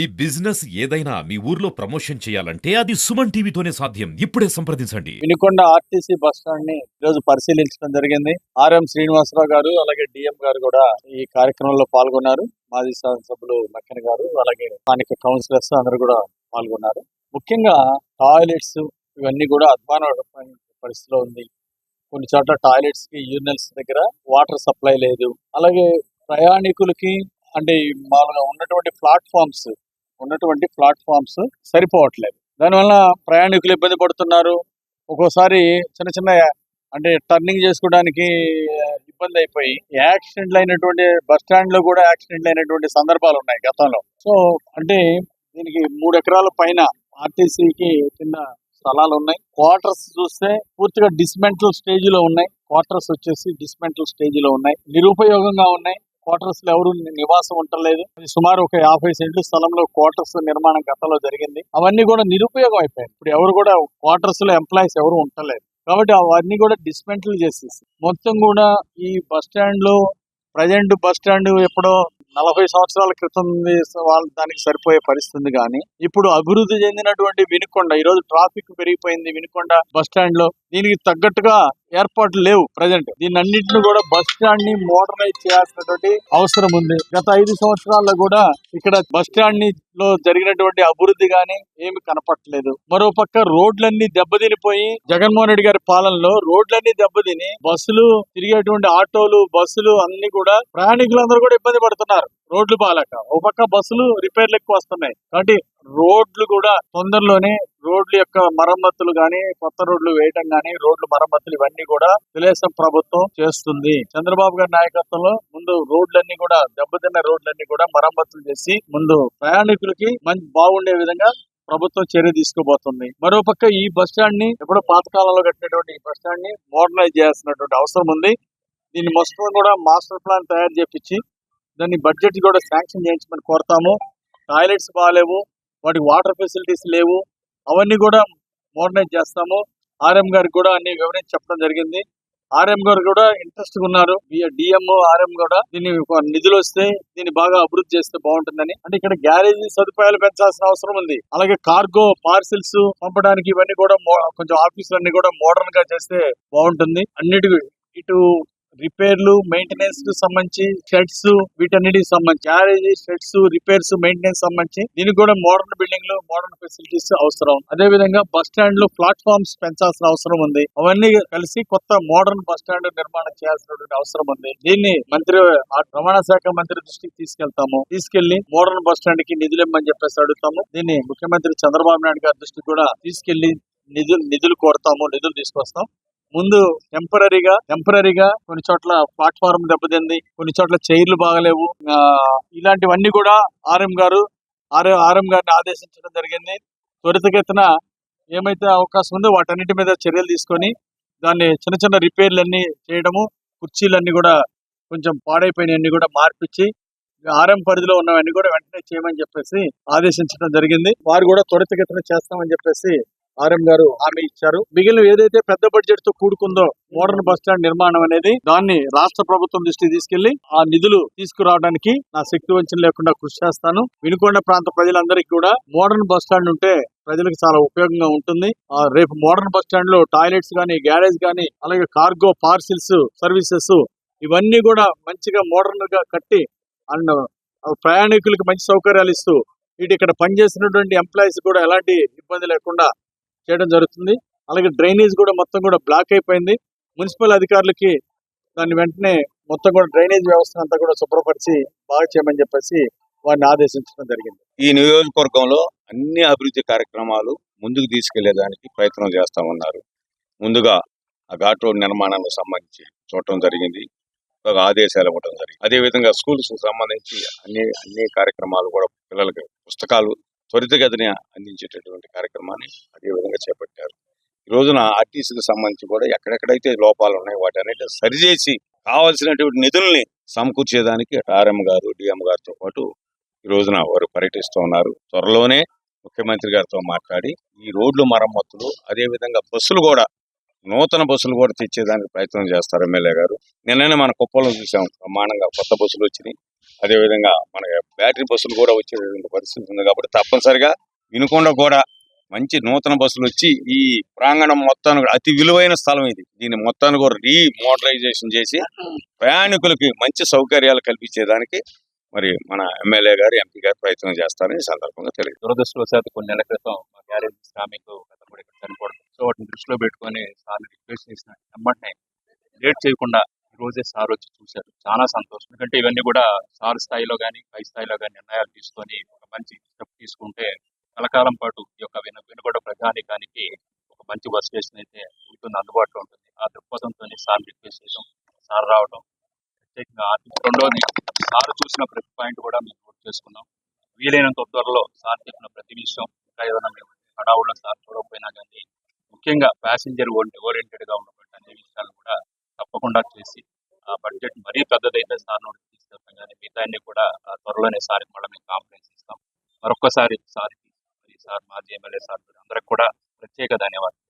ఈ బిజినెస్ ఏదైనా మీ ఊర్లో ప్రమోషన్ చేయాలంటే అది సుమన్ టీవీతోనే సాధ్యం. ఇప్పుడే సంప్రదించండి. వినుకొండ ఆర్టీసీ బస్ స్టాండ్ ని ఈరోజు పరిశీలించడం జరిగింది. ఆర్ఎం శ్రీనివాసరావు గారు అలాగే డిఎం గారు కూడా ఈ కార్యక్రమంలో పాల్గొన్నారు. మాజీ శాసనసభ్యులు మక్కెన గారు అలాగే స్థానిక కౌన్సిలర్స్ అందరూ కూడా పాల్గొన్నారు. ముఖ్యంగా టాయిలెట్స్ ఇవన్నీ కూడా అధ్వానమైన పరిస్థితిలో ఉంది. కొన్ని చోట్ల టాయిలెట్స్ కి యూరినల్స్ దగ్గర వాటర్ సప్లై లేదు. అలాగే ప్రయాణికులకి అంటే మామూలుగా ఉన్నటువంటి ప్లాట్ఫామ్స్ సరిపోవట్లేదు. దానివల్ల ప్రయాణికులు ఇబ్బంది పడుతున్నారు. ఒక్కోసారి చిన్న చిన్న అంటే టర్నింగ్ చేసుకోవడానికి ఇబ్బంది అయిపోయి యాక్సిడెంట్లు అయినటువంటి బస్ స్టాండ్ లో కూడా యాక్సిడెంట్లు అయినటువంటి సందర్భాలు ఉన్నాయి గతంలో. సో అంటే దీనికి 3 ఎకరాల పైన ఆర్టీసీకి కింద స్థలాలు ఉన్నాయి. క్వార్టర్స్ చూస్తే పూర్తిగా డిస్మెంటల్ స్టేజ్ లో ఉన్నాయి. నిరుపయోగంగా ఉన్నాయి. క్వార్టర్స్ లో ఎవరు నివాసం ఉండలేదు. సుమారు ఒక 50 సెంట్ల స్థలంలో క్వార్టర్స్ నిర్మాణం గతంలో జరిగింది. అవన్నీ కూడా నిరుపయోగం అయిపోయాయి. ఇప్పుడు ఎవరు కూడా క్వార్టర్స్ లో ఎంప్లాయీస్ ఎవరు ఉండలేదు. కాబట్టి అవన్నీ కూడా డిస్మెంటల్ చేసేసి మొత్తం కూడా ఈ బస్ స్టాండ్ లో ప్రజెంట్ బస్ స్టాండ్ ఎప్పుడో 40 సంవత్సరాల క్రితం వాళ్ళు దానికి సరిపోయే పరిస్థితి కానీ ఇప్పుడు అభివృద్ధి చెందినటువంటి వినుకొండ ఈ రోజు ట్రాఫిక్ పెరిగిపోయింది. వినుకొండ బస్ స్టాండ్ లో దీనికి తగ్గట్టుగా ఏర్పాట్లు లేవు. ప్రజెంట్ దీన్ని అన్నింటిని కూడా బస్ స్టాండ్ ని మోడర్నైజ్ చేయాల్సినటువంటి అవసరం ఉంది. గత 5 సంవత్సరాల్లో కూడా ఇక్కడ బస్ స్టాండ్ లో జరిగినటువంటి అభివృద్ధి గాని ఏమి కనపట్లేదు. మరో పక్క రోడ్లన్నీ దెబ్బతినిపోయి జగన్మోహన్ రెడ్డి గారి పాలనలో రోడ్లన్నీ దెబ్బతిని బస్సులు తిరిగేటువంటి ఆటోలు బస్సులు అన్ని కూడా ప్రయాణికులందరూ కూడా ఇబ్బంది పడుతున్నారు. రోడ్లు బాగాలేక ఒక పక్క బస్సులు రిపేర్లు ఎక్కువ వస్తున్నాయి. కాబట్టి రోడ్లు కూడా తొందరలోనే రోడ్ల యొక్క మరమ్మతులు గాని కొత్త రోడ్లు వేయడం గాని రోడ్లు మరమ్మతులు ఇవన్నీ కూడా తెలుగుదేశం ప్రభుత్వం చేస్తుంది. చంద్రబాబు గారి నాయకత్వంలో ముందు రోడ్లన్నీ కూడా దెబ్బతిన్న రోడ్లన్నీ కూడా మరమ్మతులు చేసి ముందు ప్రయాణికులకి మంచి బాగుండే విధంగా ప్రభుత్వం చర్య తీసుకోబోతుంది. మరో పక్క ఈ బస్ స్టాండ్ ని ఎప్పుడో పాతకాలంలో కట్టినటువంటి ఈ బస్ స్టాండ్ ని మోడర్నైజ్ చేయాల్సినటువంటి అవసరం ఉంది. దీన్ని మొత్తం కూడా మాస్టర్ ప్లాన్ తయారు చేపించి దాన్ని బడ్జెట్ కూడా శాంక్షన్ చేయించమని కోరుతాము. టాయిలెట్స్ బాగాలేవు, వాటికి వాటర్ ఫెసిలిటీస్ లేవు, అవన్నీ కూడా మోడర్నైజ్ చేస్తాము. ఆర్ఎం గారికి కూడా అన్ని వివరించి చెప్పడం జరిగింది. ఆర్ఎం గారు కూడా ఇంట్రెస్ట్ ఉన్నారు. డిఎం ఆర్ఎం కూడా దీన్ని నిధులు వస్తే దీన్ని బాగా అభివృద్ధి చేస్తే బాగుంటుందని. అంటే ఇక్కడ గ్యారేజీ సదుపాయాలు పెంచాల్సిన అవసరం ఉంది. అలాగే కార్గో పార్సిల్స్ పంపడానికి ఇవన్నీ కూడా కొంచెం ఆఫీసులన్నీ కూడా మోడర్న్ గా చేస్తే బాగుంటుంది. అన్నిటికీ ఇటు రిపేర్లు మెయింటెనెన్స్ కు సంబంధించి షెడ్స్ వీటన్నిటికి సంబంధించి గ్యారేజీ షెడ్స్ రిపేర్స్ మెయింటెనెన్స్ సంబంధించి దీనికి కూడా మోడర్న్ బిల్డింగ్లు మోడర్న్ ఫెసిలిటీస్ అవసరం. అదే విధంగా బస్ స్టాండ్ లో ప్లాట్ఫామ్స్ పెంచాల్సిన అవసరం ఉంది. అవన్నీ కలిసి కొత్త మోడర్న్ బస్ స్టాండ్ నిర్మాణం చేయాల్సినటువంటి అవసరం ఉంది. దీన్ని రవాణా శాఖ మంత్రి దృష్టికి తీసుకెళ్లి మోడర్న్ బస్ స్టాండ్ కి నిధులు ఇమ్మని చెప్పేసి అడుగుతాము. దీన్ని ముఖ్యమంత్రి చంద్రబాబు నాయుడు గారి దృష్టికి కూడా తీసుకెళ్లి నిధులు కోరుతాము, నిధులు తీసుకొస్తాం. ముందు టెంపరీగా కొన్ని చోట్ల ప్లాట్ఫారం దెబ్బతింది, కొన్ని చోట్ల చైర్లు బాగలేవు. ఇలాంటివన్నీ కూడా ఆర్ఎం గారిని ఆదేశించడం జరిగింది. త్వరితగతిన ఏమైతే అవకాశం ఉందో వాటన్నిటి మీద చర్యలు తీసుకొని దాన్ని చిన్న చిన్న రిపేర్లన్నీ చేయడము, కుర్చీలన్నీ కూడా కొంచెం పాడైపోయినవన్నీ కూడా మార్పిచ్చి ఆర్ఎం పరిధిలో ఉన్నవన్నీ కూడా వెంటనే చేయమని చెప్పేసి ఆదేశించడం జరిగింది. వారు కూడా త్వరితగతిన చేస్తామని చెప్పేసి ఆర్ఎం గారు హామీ ఇచ్చారు. మిగిలిన ఏదైతే పెద్ద బడ్జెట్ తో కూడుకుందో మోడర్న్ బస్ స్టాండ్ నిర్మాణం అనేది దాన్ని రాష్ట్ర ప్రభుత్వం దృష్టికి తీసుకెళ్లి ఆ నిధులు తీసుకురావడానికి నా శక్తి వంచన లేకుండా కృషి చేస్తాను. వినుకొండ ప్రాంత ప్రజలందరికీ కూడా మోడర్న్ బస్ స్టాండ్ ఉంటే ప్రజలకు చాలా ఉపయోగంగా ఉంటుంది. రేపు మోడర్న్ బస్ స్టాండ్ లో టాయిలెట్స్ గానీ గ్యారేజ్ గానీ అలాగే కార్గో పార్సిల్స్ సర్వీసెస్ ఇవన్నీ కూడా మంచిగా మోడర్న్ గా కట్టి అండ్ ప్రయాణికులకు మంచి సౌకర్యాలు ఇస్తూ ఇటు ఇక్కడ పనిచేసినటువంటి ఎంప్లాయీస్ కూడా ఎలాంటి ఇబ్బంది లేకుండా చేయడం జరుగుతుంది. అలాగే డ్రైనేజ్ కూడా మొత్తం కూడా బ్లాక్ అయిపోయింది. మున్సిపల్ అధికారులకి దాన్ని వెంటనే మొత్తం కూడా డ్రైనేజ్ వ్యవస్థ అంతా కూడా శుభ్రపరిచి బాగా చేయమని చెప్పేసి వారిని ఆదేశించడం జరిగింది. ఈ నియోజకవర్గంలో అన్ని అభివృద్ధి కార్యక్రమాలు ముందుకు తీసుకెళ్లేదానికి ప్రయత్నం చేస్తామన్నారు. ముందుగా ఆ ఘాట్ రోడ్ నిర్మాణానికి సంబంధించి చూడటం జరిగింది, ఆదేశాలు ఇవ్వడం జరిగింది. అదేవిధంగా స్కూల్స్ సంబంధించి అన్ని కార్యక్రమాలు కూడా పిల్లలకి పుస్తకాలు త్వరితగతిని అందించేటటువంటి కార్యక్రమాన్ని అదే విధంగా చేపట్టారు. ఈ రోజున ఆర్టీసీకి సంబంధించి కూడా ఎక్కడెక్కడైతే లోపాలు ఉన్నాయో వాటన్నిటిని సరిచేసి కావాల్సినటువంటి నిధుల్ని సమకూర్చేదానికి ఆర్ఎం గారు డిఎం గారితో పాటు ఈ రోజున వారు పర్యటిస్తూ ఉన్నారు. త్వరలోనే ముఖ్యమంత్రి గారితో మాట్లాడి ఈ రోడ్లు మరమ్మతులు అదే విధంగా బస్సులు కూడా నూతన బస్సులు కూడా తెచ్చేదానికి ప్రయత్నం చేస్తారు ఎమ్మెల్యే గారు. నిన్ననే మన కుప్పంలో చూసాం, బ్రహ్మాండంగా కొత్త బస్సులు వచ్చినాయి. అదేవిధంగా మన బ్యాటరీ బస్సులు కూడా వచ్చే పరిస్థితి ఉంది కాబట్టి తప్పనిసరిగా వినుకొండ కూడా మంచి నూతన బస్సులు వచ్చి ఈ ప్రాంగణం మొత్తాన్ని కూడా అతి విలువైన స్థలం ఇది. దీన్ని మొత్తాన్ని కూడా రీమోడరైజేషన్ చేసి ప్రయాణికులకి మంచి సౌకర్యాలు కల్పించేదానికి మరి మన ఎమ్మెల్యే గారు ఎంపీ గారు ప్రయత్నం చేస్తారని ఈ సందర్భంగా తెలియదు. దురదృష్టవశాత్తు కొన్ని నెలల క్రితం మా గ్యారేజ్ శ్రామికు అతను ఇక్కడ చనిపోవడం, సో వాటిని దృష్టిలో పెట్టుకొని సార్ని రిక్వెస్ట్ చేసిన వెంటనే లేట్ చేయకుండా ఈ రోజే సార్ వచ్చి చూశారు. చాలా సంతోషం. ఎందుకంటే ఇవన్నీ కూడా సార్ స్థాయిలో కానీ పై స్థాయిలో కానీ నిర్ణయాలు తీసుకొని ఒక మంచి స్టెప్ తీసుకుంటే కలకాలం పాటు ఈ యొక్క వెనుకొండ ప్రజానీకానికి ఒక మంచి బస్ స్టేషన్ అయితే ఉంటుంది, అందుబాటులో ఉంటుంది. ఆ దృక్పథంతో సార్ రిక్వెస్ట్ చేయడం, సార్ రావడం ప్రత్యేకంగా రెండోది సార్ చూసిన ప్రతి పాయింట్ కూడా మేము నోట్ చేసుకున్నాం. వీలైనంత త్వరలో సార్ చెప్పిన ప్రతి విషయం ఇంకా ఏదైనా మేము హడావుల్లో సార్ చూడకపోయినా కానీ ముఖ్యంగా ప్యాసింజర్ ఓరియంటెడ్ గా ఉన్నటువంటి అన్ని విషయాలు కూడా తప్పకుండా చేసి ఆ బడ్జెట్ మరీ పెద్దదైతే సార్ నోటి తీసుకెళ్తాం, కానీ మిగతా అన్ని కూడా త్వరలోనే సార్కి మళ్ళీ మేము కాంప్లైంట్స్ ఇస్తాం. మరొక్కసారి సార్కి సార్ మాజీ ఎమ్మెల్యే సార్ అందరికి కూడా ప్రత్యేక ధన్యవాదాలు.